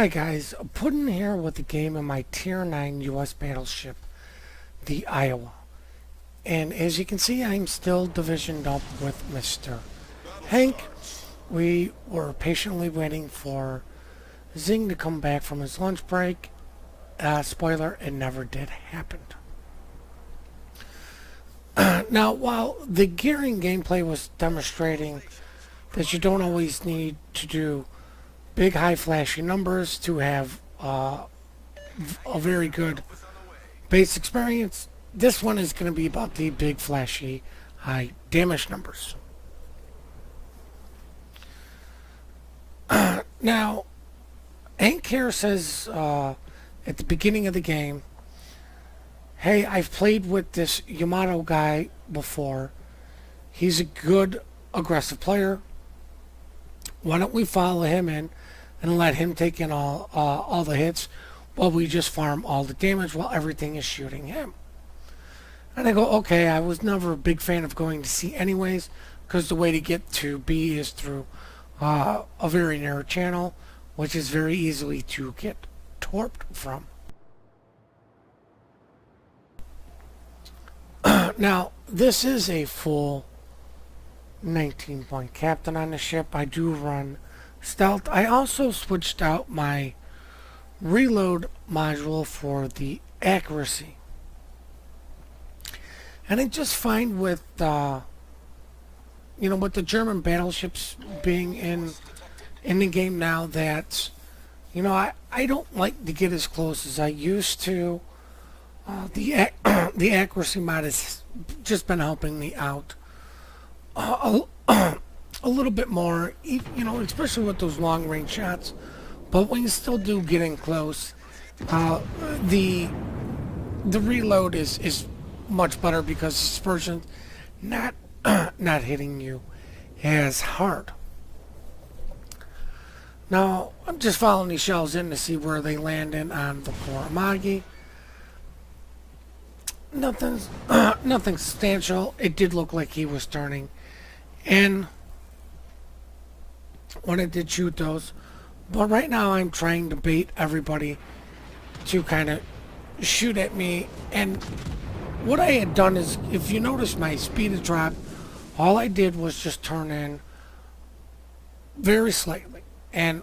Hi guys, Puddin here with the game of my Tier 9 US battleship, the Iowa. And as you can see, I'm still divisioned up with Mr. Hank. We were patiently waiting for Zing to come back from his lunch break. Spoiler, it never did happen. Now, while the gearing gameplay was demonstrating that you don't always need to do big, high, flashy numbers to have a very good base experience, this one is going to be about the big, flashy, high damage numbers. Now, Hank here says at the beginning of the game, hey, I've played with this Yamato guy before. He's a good, aggressive player. Why don't we follow him in and let him take in all the hits while we just farm all the damage while everything is shooting him? And I go, okay, I was never a big fan of going to C anyways, because the way to get to B is through a very narrow channel, which is very easily to get torped from. Now, this is a full 19-point captain on the ship. I do run stealth. I also switched out my reload module for the accuracy. And I just find with with the German battleships being in the game now that I don't like to get as close as I used to. The accuracy mod has just been helping me out a little bit more, especially with those long range shots. But when you still do get in close, the reload is much better because dispersion's not hitting you as hard. Now I'm just following these shells in to see where they land in on the poor Amagi. Nothing substantial. It did look like he was turning in when I did shoot those, but right now I'm trying to bait everybody to kind of shoot at me. And what I had done is, if you notice, my speed had dropped. All I did was just turn in very slightly, and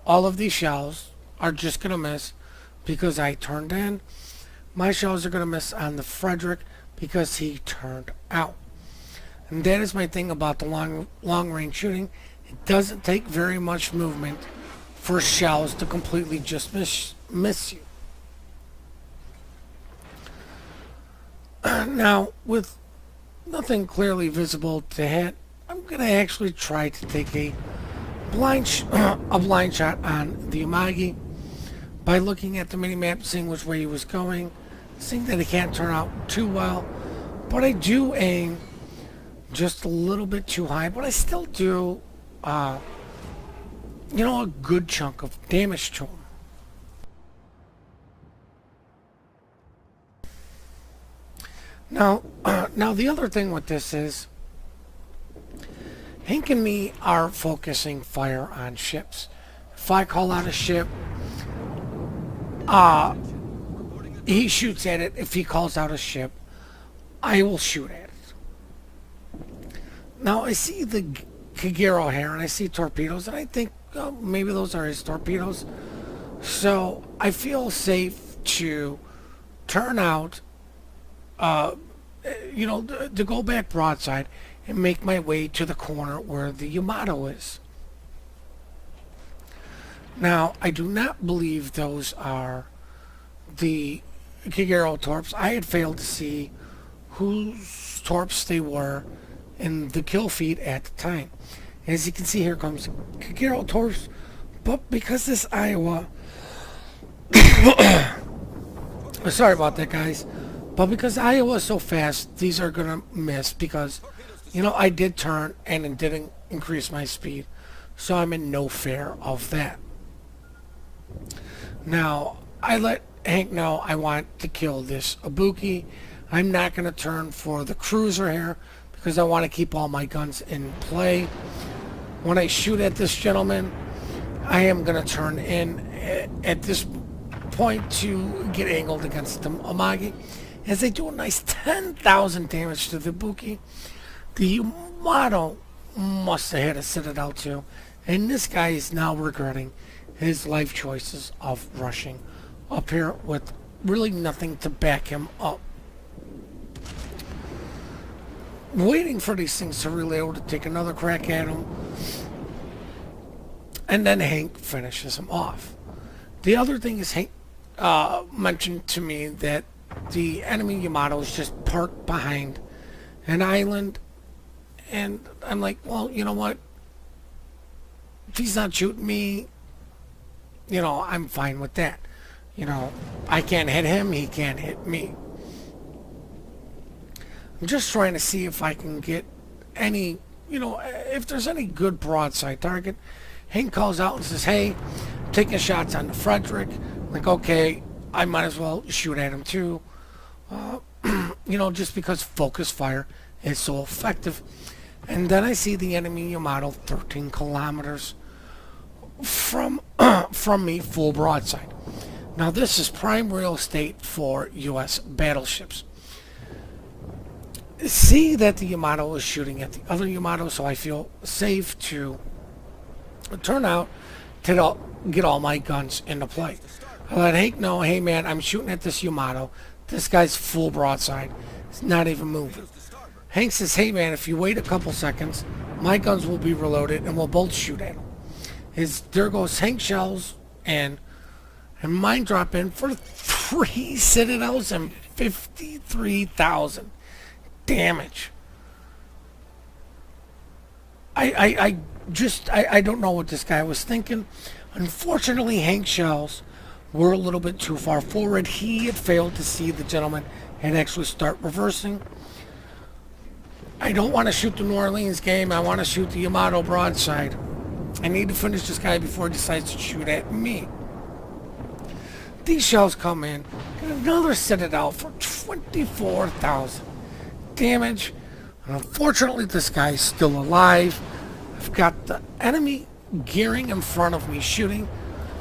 all of these shells are just gonna miss because I turned in. My shells are going to miss on the Frederick because he turned out. And that is my thing about the long range shooting. It doesn't take very much movement for shells to completely just miss you. Now, with nothing clearly visible to hit, I'm going to actually try to take a blind shot on the Amagi by looking at the minimap, seeing which way he was going, seeing that it can't turn out too well. But I do aim just a little bit too high, but I still do a good chunk of damage to him. Now the other thing with this is Hank and me are focusing fire on ships. If I call out a ship, he shoots at it. If he calls out a ship, I will shoot at it. Now I see the Kagero here, and I see torpedoes, and I think maybe those are his torpedoes. So I feel safe to turn out, to go back broadside and make my way to the corner where the Yamato is. Now, I do not believe those are the Kagero torps. I had failed to see whose torps they were in the kill feed at the time. As you can see, here comes Kagero torps, but because this Iowa sorry about that, guys, but because Iowa is so fast, these are gonna miss because I did turn and it didn't increase my speed, so I'm in no fear of that. Now I let Hank know I want to kill this Ibuki. I'm not going to turn for the cruiser here because I want to keep all my guns in play. When I shoot at this gentleman, I am going to turn in at this point to get angled against the Amagi as they do a nice 10,000 damage to the Ibuki. The Yamato must have hit a Citadel too, and this guy is now regretting his life choices of rushing up here with really nothing to back him up. Waiting for these things to reload to take another crack at him, and then Hank finishes him off. The other thing is Hank mentioned to me that the enemy Yamato is just parked behind an island, and I'm like, well, you know what? If he's not shooting me, you know, I'm fine with that. You know, I can't hit him, he can't hit me. I'm just trying to see if I can get any, you know, if there's any good broadside target. Hank calls out and says, hey, taking shots on the Frederick. Like, okay, I might as well shoot at him too. You know, just because focus fire is so effective. And then I see the enemy Yamato 13 kilometers from me, full broadside. Now this is prime real estate for U.S. battleships. See that the Yamato is shooting at the other Yamato, so I feel safe to turn out to get all my guns into play. I let Hank know, hey man, I'm shooting at this Yamato. This guy's full broadside. It's not even moving. Hank says, hey man, if you wait a couple seconds, my guns will be reloaded and we'll both shoot at him. There goes Hank shells and mine drop in for 3 Citadels and 53,000 damage. I don't know what this guy was thinking. Unfortunately, Hank's shells were a little bit too far forward. He had failed to see the gentleman and actually start reversing. I don't want to shoot the New Orleans game. I want to shoot the Yamato broadside. I need to finish this guy before he decides to shoot at me. These shells come in. Get another Citadel for 24,000 damage. And unfortunately, this guy's still alive. I've got the enemy gearing in front of me shooting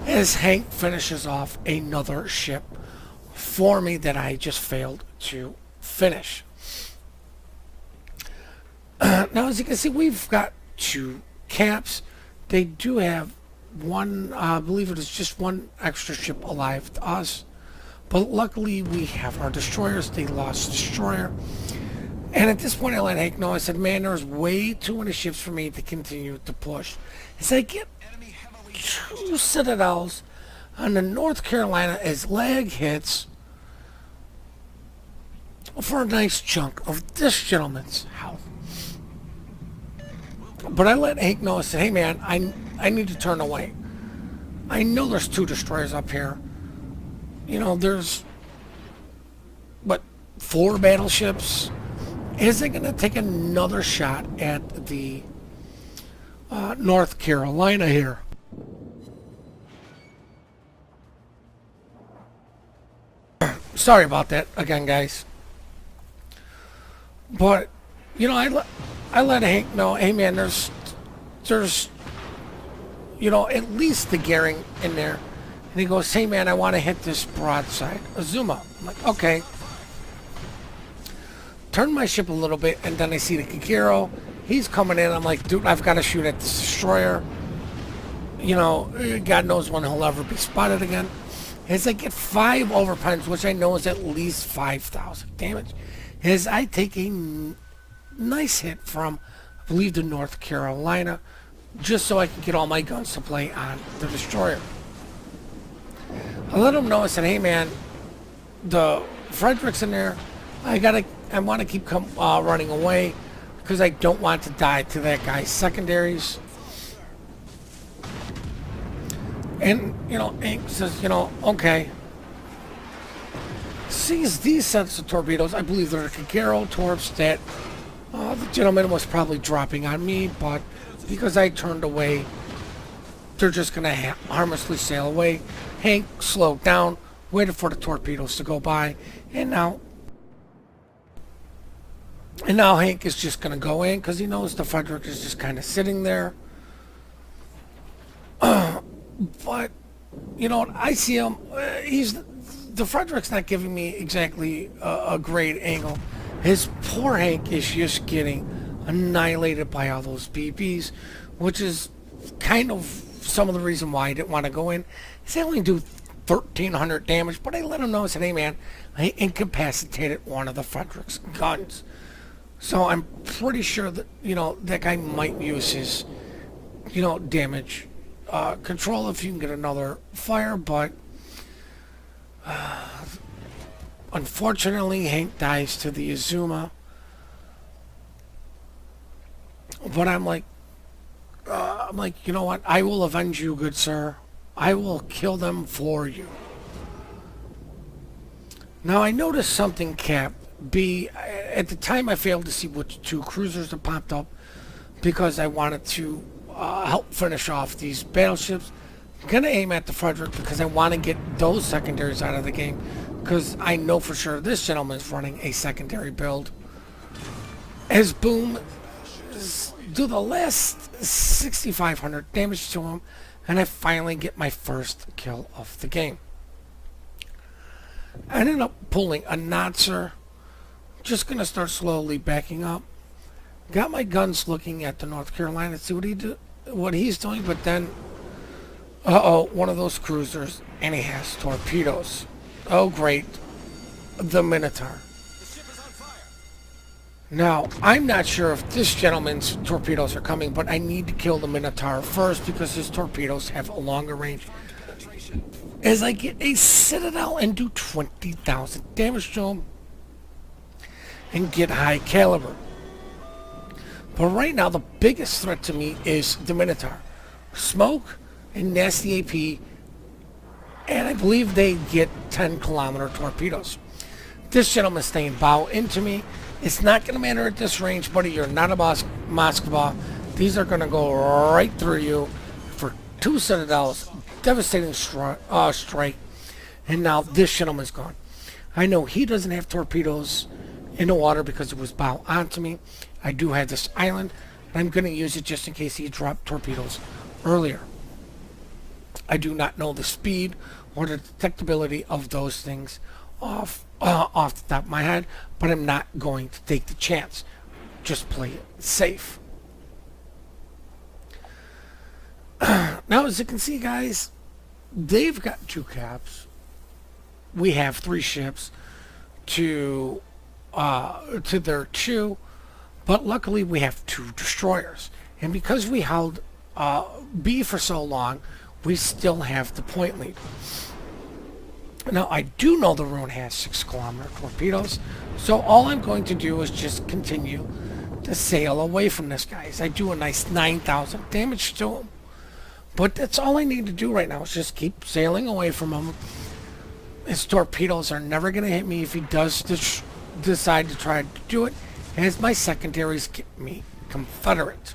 as Hank finishes off another ship for me that I just failed to finish. Now, as you can see, we've got 2 caps. They do have one, I believe it is just one extra ship alive to us. But luckily, we have our destroyers. They lost destroyer. And at this point, I let Hank know. I said, man, there's way too many ships for me to continue to push. As I get 2 Citadels on the North Carolina as lag hits for a nice chunk of this gentleman's health. But I let Hank know. I said, hey man, I need to turn away. I know there's 2 destroyers up here. You know, there's 4 battleships. Is it going to take another shot at the North Carolina here? Sorry about that again, guys. But you know, I let Hank know, hey man, there's you know, at least the gearing in there. And he goes, hey man, I want to hit this broadside Azuma. I'm like, okay. Turn my ship a little bit, and then I see the Kikiro. He's coming in. I'm like, dude, I've got to shoot at this destroyer. You know, God knows when he'll ever be spotted again. As I get 5 overpens, which I know is at least 5,000 damage, as I take a nice hit from, I believe, the North Carolina, just so I can get all my guns to play on the destroyer. I let him know. I said, hey man, the Frederick's in there. I want to keep running away because I don't want to die to that guy's secondaries. And, you know, Hank says, you know, okay. Sees these sets of torpedoes. I believe they're Kagero torps that the gentleman was probably dropping on me, but because I turned away, they're just going to harmlessly sail away. Hank slowed down, waited for the torpedoes to go by, and now Hank is just going to go in because he knows the Frederick is just kind of sitting there. But, you know, I see him. The Frederick's not giving me exactly a great angle. His poor Hank is just getting annihilated by all those BBs, which is kind of some of the reason why I didn't want to go in. They only do 1,300 damage, but I let him know, I said, hey man, I incapacitated one of the Frederick's guns. So I'm pretty sure that, you know, that guy might use his, you know, damage control if you can get another fire, but unfortunately Hank dies to the Izuma. But I'm like, you know what? I will avenge you, good sir. I will kill them for you. Now I noticed something, Cap. At the time I failed to see which two cruisers that popped up because I wanted to help finish off these battleships. I'm gonna aim at the Frederick because I want to get those secondaries out of the game because I know for sure this gentleman is running a secondary build. As Boom do the last 6,500 damage to him, and I finally get my first kill of the game. I ended up pulling a Notzer. Just gonna start slowly backing up. Got my guns looking at the North Carolina to see what he's doing, but then, one of those cruisers, and he has torpedoes. Oh great, the Minotaur. Now, I'm not sure if this gentleman's torpedoes are coming, but I need to kill the Minotaur first because his torpedoes have a longer range. As I get a Citadel and do 20,000 damage to him and get high caliber. But right now, the biggest threat to me is the Minotaur. Smoke and nasty AP, and I believe they get 10-kilometer torpedoes. This gentleman's staying bow into me. It's not going to matter at this range, buddy. You're not a Moskva. These are going to go right through you for 2 Citadels. Devastating strike. And now this gentleman's gone. I know he doesn't have torpedoes in the water because it was bow onto me. I do have this island, and I'm going to use it just in case he dropped torpedoes earlier. I do not know the speed or the detectability of those things off the top of my head, but I'm not going to take the chance. Just play it safe. Now, as you can see, guys, they've got 2 caps. We have 3 ships to their 2, but luckily we have 2 destroyers. And because we held B for so long, we still have the point lead. Now, I do know the Rune has 6-kilometer torpedoes, so all I'm going to do is just continue to sail away from this guy. I do a nice 9,000 damage to him. But that's all I need to do right now is just keep sailing away from him. His torpedoes are never going to hit me if he does decide to try to do it, as my secondaries get me Confederate.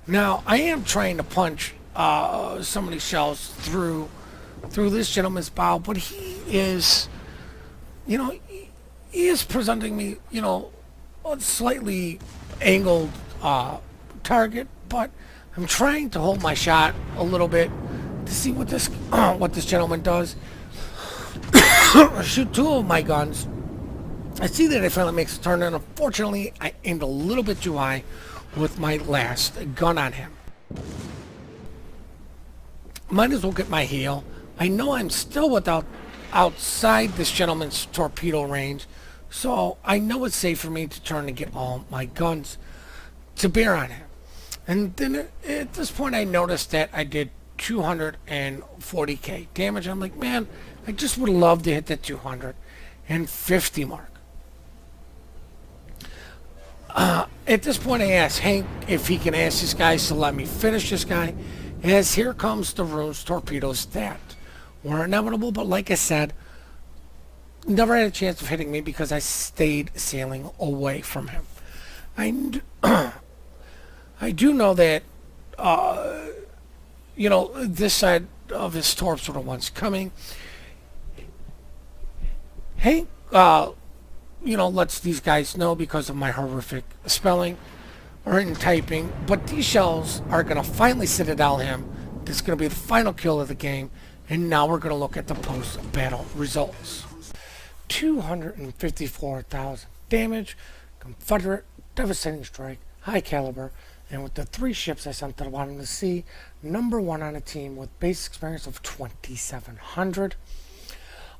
Now, I am trying to punch some of these shells through this gentleman's bow, but he is, you know, he is presenting me, you know, a slightly angled target, but I'm trying to hold my shot a little bit to see what this gentleman does. I shoot 2 of my guns. I see that it finally makes a turn, and unfortunately, I aimed a little bit too high with my last gun on him. Might as well get my heel. I know I'm still outside this gentleman's torpedo range, so I know it's safe for me to turn and get all my guns to bear on him. And then at this point I noticed that I did 240k damage. I'm like, man, I just would love to hit that 250 mark. At this point I asked Hank if he can ask these guys to let me finish this guy, as here comes the Rune's torpedoes that were inevitable, but like I said, never had a chance of hitting me because I stayed sailing away from him. I do know that, you know, this side of his torps were the ones coming. Hank, you know, lets these guys know because of my horrific spelling. or in typing, but these shells are going to finally Citadel him. This is going to be the final kill of the game, and now we're going to look at the post-battle results. 254,000 damage, Confederate, devastating strike, high caliber, and with the 3 ships I sent to the bottom of the sea, #1 on a team with base experience of 2,700.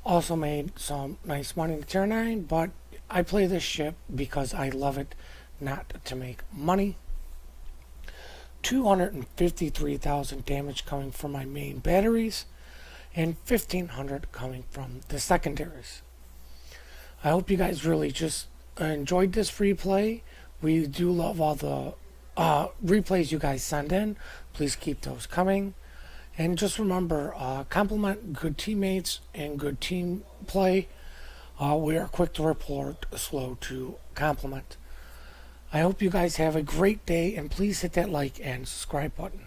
Also made some nice money in Tier 9, but I play this ship because I love it, not to make money. 253,000 damage coming from my main batteries, and 1,500 coming from the secondaries. I hope you guys really just enjoyed this free play. We do love all the replays you guys send in. Please keep those coming. And just remember, compliment good teammates and good team play. We are quick to report, slow to compliment. I hope you guys have a great day, and please hit that like and subscribe button.